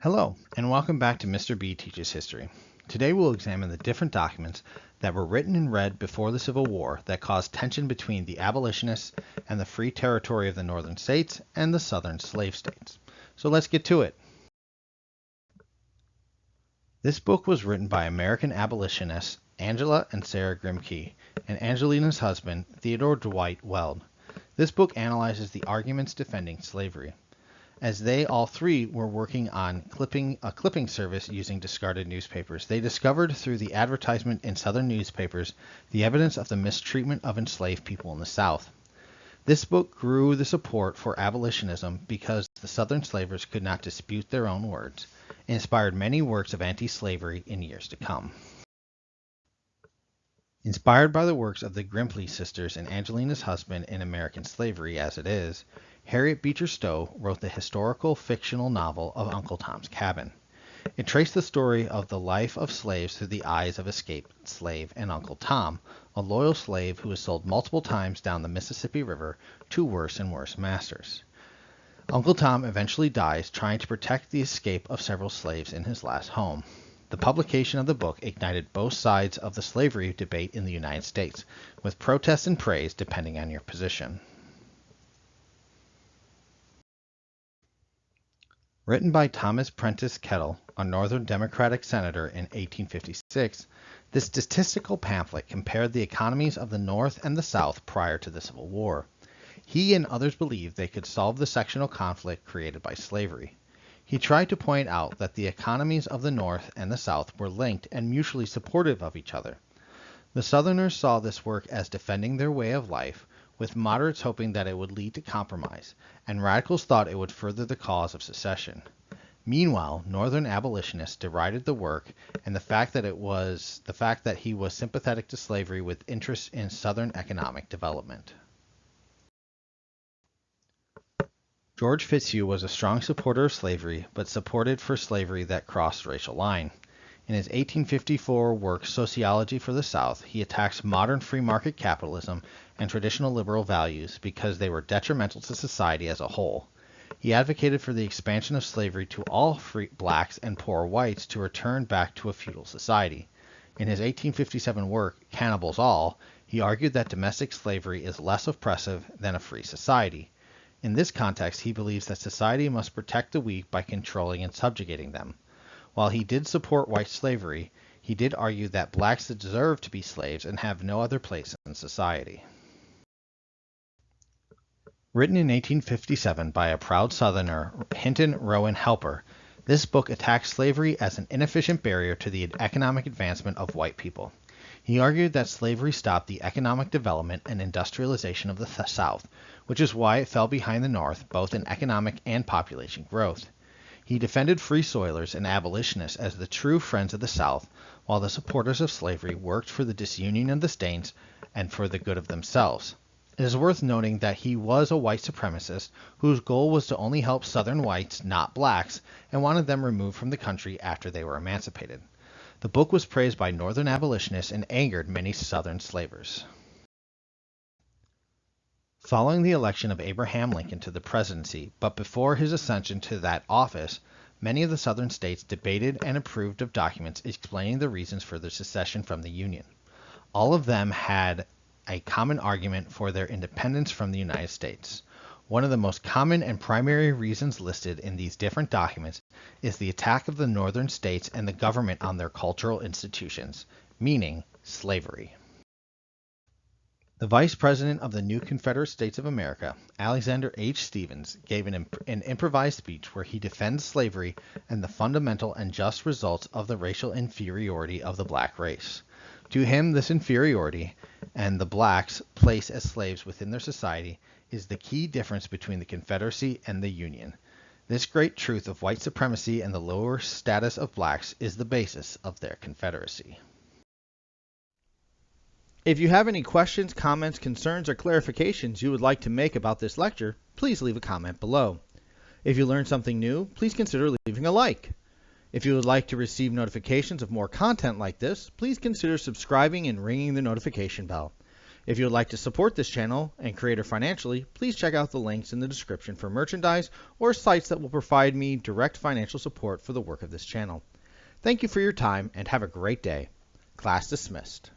Hello, and welcome back to Mr. B Teaches History. Today we'll examine the different documents that were written and read before the Civil War that caused tension between the abolitionists and the free territory of the northern states and the southern slave states. So let's get to it. This book was written by American abolitionists Angela and Sarah Grimke and Angelina's husband, Theodore Dwight Weld. This book analyzes the arguments defending slavery, as they all three were working on a clipping service using discarded newspapers. They discovered through the advertisement in Southern newspapers the evidence of the mistreatment of enslaved people in the South. This book grew the support for abolitionism because the Southern slavers could not dispute their own words, and inspired many works of anti-slavery in years to come. Inspired by the works of the Grimke sisters and Angelina's husband in American Slavery as It Is, Harriet Beecher Stowe wrote the historical fictional novel of Uncle Tom's Cabin. It traced the story of the life of slaves through the eyes of escaped slave and Uncle Tom, a loyal slave who was sold multiple times down the Mississippi River to worse and worse masters. Uncle Tom eventually dies trying to protect the escape of several slaves in his last home. The publication of the book ignited both sides of the slavery debate in the United States, with protest and praise depending on your position. Written by Thomas Prentice Kettle, a Northern Democratic senator in 1856, this statistical pamphlet compared the economies of the North and the South prior to the Civil War. He and others believed they could solve the sectional conflict created by slavery. He tried to point out that the economies of the North and the South were linked and mutually supportive of each other. The Southerners saw this work as defending their way of life, with moderates hoping that it would lead to compromise, and radicals thought it would further the cause of secession. Meanwhile, Northern abolitionists derided the work and the fact that he was sympathetic to slavery with interest in Southern economic development. George Fitzhugh was a strong supporter of slavery, but supported for slavery that crossed racial line. In his 1854 work Sociology for the South, he attacks modern free market capitalism and traditional liberal values because they were detrimental to society as a whole. He advocated for the expansion of slavery to all free blacks and poor whites to return back to a feudal society. In his 1857 work Cannibals All, he argued that domestic slavery is less oppressive than a free society. In this context, he believes that society must protect the weak by controlling and subjugating them. While he did support white slavery, he did argue that blacks deserve to be slaves and have no other place in society. Written in 1857 by a proud Southerner, Hinton Rowan Helper, this book attacks slavery as an inefficient barrier to the economic advancement of white people. He argued that slavery stopped the economic development and industrialization of the South, which is why it fell behind the North both in economic and population growth. He defended free soilers and abolitionists as the true friends of the South, while the supporters of slavery worked for the disunion of the states and for the good of themselves. It is worth noting that he was a white supremacist whose goal was to only help Southern whites, not blacks, and wanted them removed from the country after they were emancipated. The book was praised by Northern abolitionists and angered many Southern slavers. Following the election of Abraham Lincoln to the presidency, but before his ascension to that office, many of the Southern states debated and approved of documents explaining the reasons for their secession from the Union. All of them had a common argument for their independence from the United States. One of the most common and primary reasons listed in these different documents is the attack of the northern states and the government on their cultural institutions, meaning slavery. The Vice President of the new Confederate States of America, Alexander H. Stephens, gave an improvised speech where he defends slavery and the fundamental and just results of the racial inferiority of the black race. To him, this inferiority and the blacks' place as slaves within their society is the key difference between the Confederacy and the Union. This great truth of white supremacy and the lower status of blacks is the basis of their Confederacy. If you have any questions, comments, concerns, or clarifications you would like to make about this lecture, please leave a comment below. If you learned something new, please consider leaving a like. If you would like to receive notifications of more content like this, please consider subscribing and ringing the notification bell. If you would like to support this channel and creator financially, please check out the links in the description for merchandise or sites that will provide me direct financial support for the work of this channel. Thank you for your time and have a great day. Class dismissed.